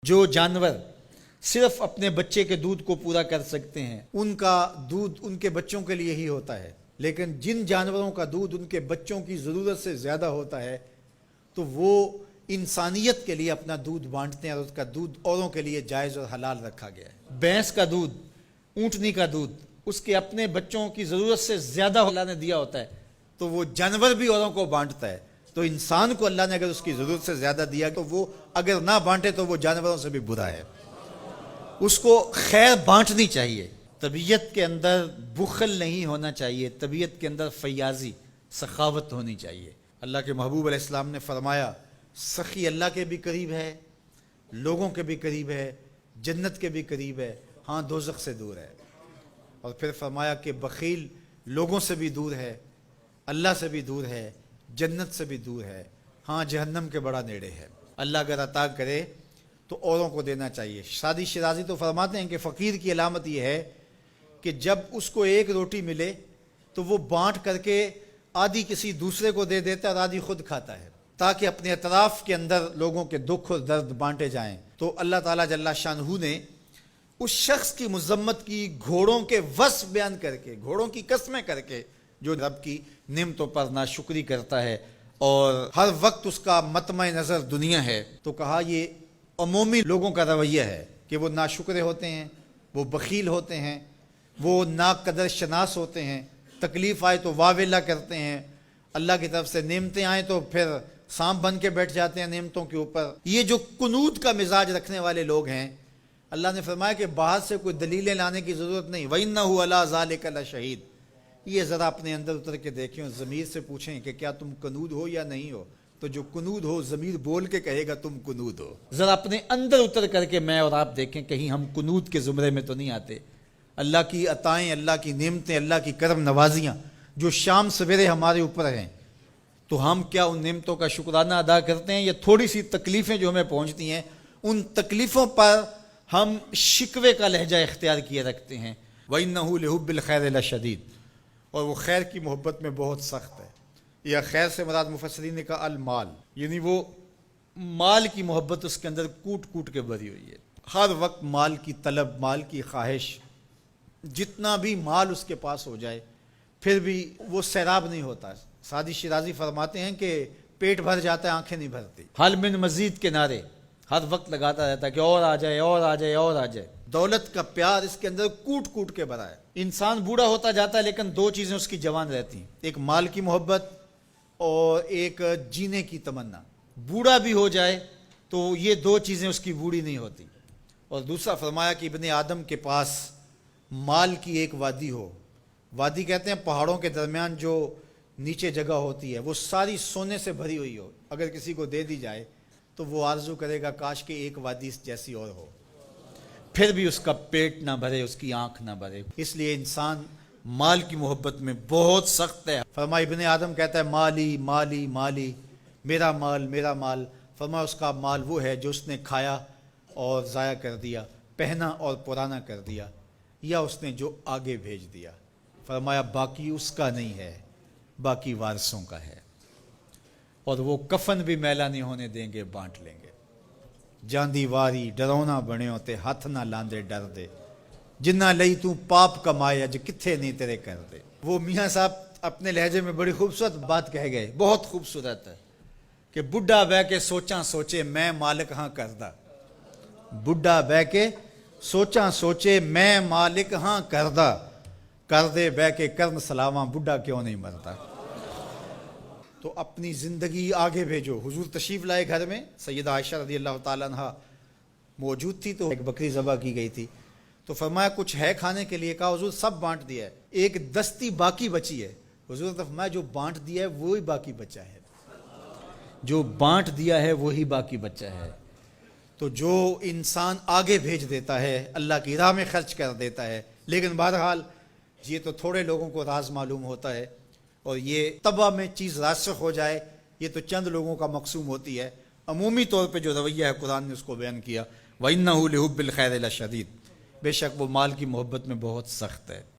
جو جانور صرف اپنے بچے کے دودھ کو پورا کر سکتے ہیں ان کا دودھ ان کے بچوں کے لیے ہی ہوتا ہے، لیکن جن جانوروں کا دودھ ان کے بچوں کی ضرورت سے زیادہ ہوتا ہے تو وہ انسانیت کے لیے اپنا دودھ بانٹتے ہیں اور اس کا دودھ اوروں کے لیے جائز اور حلال رکھا گیا ہے۔ بھینس کا دودھ، اونٹنی کا دودھ اس کے اپنے بچوں کی ضرورت سے زیادہ اللہ نے دیا ہوتا ہے تو وہ جانور بھی اوروں کو بانٹتا ہے۔ تو انسان کو اللہ نے اگر اس کی ضرورت سے زیادہ دیا تو وہ اگر نہ بانٹے تو وہ جانوروں سے بھی برا ہے، اس کو خیر بانٹنی چاہیے۔ طبیعت کے اندر بخل نہیں ہونا چاہیے، طبیعت کے اندر فیاضی، سخاوت ہونی چاہیے۔ اللہ کے محبوب علیہ السلام نے فرمایا سخی اللہ کے بھی قریب ہے، لوگوں کے بھی قریب ہے، جنت کے بھی قریب ہے، ہاں دوزخ سے دور ہے۔ اور پھر فرمایا کہ بخیل لوگوں سے بھی دور ہے، اللہ سے بھی دور ہے، جنت سے بھی دور ہے، ہاں جہنم کے بڑا نیڑے ہے۔ اللہ اگر عطا کرے تو اوروں کو دینا چاہیے۔ شادی شیرازی تو فرماتے ہیں کہ فقیر کی علامت یہ ہے کہ جب اس کو ایک روٹی ملے تو وہ بانٹ کر کے آدھی کسی دوسرے کو دے دیتا ہے اور آدھی خود کھاتا ہے، تاکہ اپنے اطراف کے اندر لوگوں کے دکھ اور درد بانٹے جائیں۔ تو اللہ تعالیٰ جل شانہ نے اس شخص کی مذمت کی گھوڑوں کے وصف بیان کر کے، گھوڑوں کی قسمیں کر کے، جو رب کی نعمتوں پر ناشکری کرتا ہے اور ہر وقت اس کا مطمع نظر دنیا ہے، تو کہا یہ عمومی لوگوں کا رویہ ہے کہ وہ ناشکرے ہوتے ہیں، وہ بخیل ہوتے ہیں، وہ ناقدر شناس ہوتے ہیں، تکلیف آئے تو واویلا کرتے ہیں، اللہ کی طرف سے نعمتیں آئیں تو پھر سانپ بن کے بیٹھ جاتے ہیں نعمتوں کے اوپر۔ یہ جو قنوط کا مزاج رکھنے والے لوگ ہیں، اللہ نے فرمایا کہ باہر سے کوئی دلیلیں لانے کی ضرورت نہیں۔ وَإِنَّهُ عَلَىٰ ذَلِكَ لَشَهِيدٌ۔ یہ ذرا اپنے اندر اتر کے دیکھیں اور ضمیر سے پوچھیں کہ کیا تم قنوط ہو یا نہیں ہو، تو جو قنوط ہو ضمیر بول کے کہے گا تم قنوط ہو۔ ذرا اپنے اندر اتر کر کے میں اور آپ دیکھیں کہیں ہم قنوط کے زمرے میں تو نہیں آتے۔ اللہ کی عطائیں، اللہ کی نعمتیں، اللہ کی کرم نوازیاں جو شام سویرے ہمارے اوپر ہیں، تو ہم کیا ان نعمتوں کا شکرانہ ادا کرتے ہیں؟ یہ تھوڑی سی تکلیفیں جو ہمیں پہنچتی ہیں ان تکلیفوں پر ہم شکوے کا لہجہ اختیار کیے رکھتے ہیں۔ وَإِنَّهُ لِحُبِّ الْخَيْرِ لَشَدِيدٌ، اور وہ خیر کی محبت میں بہت سخت ہے۔ یا خیر سے مراد مفسرین نے کہا المال، یعنی وہ مال کی محبت اس کے اندر کوٹ کوٹ کے بھری ہوئی ہے۔ ہر وقت مال کی طلب، مال کی خواہش، جتنا بھی مال اس کے پاس ہو جائے پھر بھی وہ سیراب نہیں ہوتا۔ سعدی شیرازی فرماتے ہیں کہ پیٹ بھر جاتا ہے، آنکھیں نہیں بھرتی۔ حل من مزید کے نعرے ہر وقت لگاتا رہتا ہے کہ اور آ جائے، اور آ جائے، اور آ جائے۔ دولت کا پیار اس کے اندر کوٹ کوٹ کے بھرا ہے۔ انسان بوڑھا ہوتا جاتا ہے لیکن دو چیزیں اس کی جوان رہتی ہیں، ایک مال کی محبت اور ایک جینے کی تمنا۔ بوڑھا بھی ہو جائے تو یہ دو چیزیں اس کی بوڑھی نہیں ہوتی۔ اور دوسرا فرمایا کہ ابن آدم کے پاس مال کی ایک وادی ہو، وادی کہتے ہیں پہاڑوں کے درمیان جو نیچے جگہ ہوتی ہے، وہ ساری سونے سے بھری ہوئی ہو، اگر کسی کو دے دی جائے تو وہ آرزو کرے گا کاش کہ ایک وادی جیسی اور ہو، پھر بھی اس کا پیٹ نہ بھرے، اس کی آنکھ نہ بھرے۔ اس لیے انسان مال کی محبت میں بہت سخت ہے۔ فرمایا ابن آدم کہتا ہے مالی مالی مالی، میرا مال میرا مال۔ فرمایا اس کا مال وہ ہے جو اس نے کھایا اور ضائع کر دیا، پہنا اور پرانا کر دیا، یا اس نے جو آگے بھیج دیا۔ فرمایا باقی اس کا نہیں ہے، باقی وارثوں کا ہے، اور وہ کفن بھی میلا نہیں ہونے دیں گے، بانٹ لیں گے۔ جاندی واری ڈرونا بنیو تے ہاتھ نہ لاندے ڈر دے، جنہ لئی تو پاپ کمائے اج کتھے نہیں تیرے کر دے۔ وہ میاں صاحب اپنے لہجے میں بڑی خوبصورت بات کہہ گئے، بہت خوبصورت ہے کہ بڈھا بہ کے سوچاں سوچے میں مالک ہاں کردہ، بڈھا بہ کے سوچاں سوچے میں مالک ہاں کردہ، کر دے بہ کے کرن سلاواں بڈھا کیوں نہیں مرتا۔ تو اپنی زندگی آگے بھیجو۔ حضور تشریف لائے گھر میں، سیدہ عائشہ رضی اللہ تعالیٰ عنہ موجود تھی، تو ایک بکری ذبح کی گئی تھی، تو فرمایا کچھ ہے کھانے کے لیے؟ کہا حضور سب بانٹ دیا ہے، ایک دستی باقی بچی ہے۔ حضور نے فرمایا جو بانٹ دیا ہے وہی باقی بچا ہے، جو بانٹ دیا ہے وہی باقی بچا ہے۔ تو جو انسان آگے بھیج دیتا ہے، اللہ کی راہ میں خرچ کر دیتا ہے، لیکن بہرحال یہ تو تھوڑے لوگوں کو راز معلوم ہوتا ہے، اور یہ طبع میں چیز راسخ ہو جائے یہ تو چند لوگوں کا مقسوم ہوتی ہے۔ عمومی طور پہ جو رویہ ہے قرآن نے اس کو بیان کیا، وَإِنَّهُ لِحُبِّ الْخَيْرِ لَشَدِيدٌ، بے شک وہ مال کی محبت میں بہت سخت ہے۔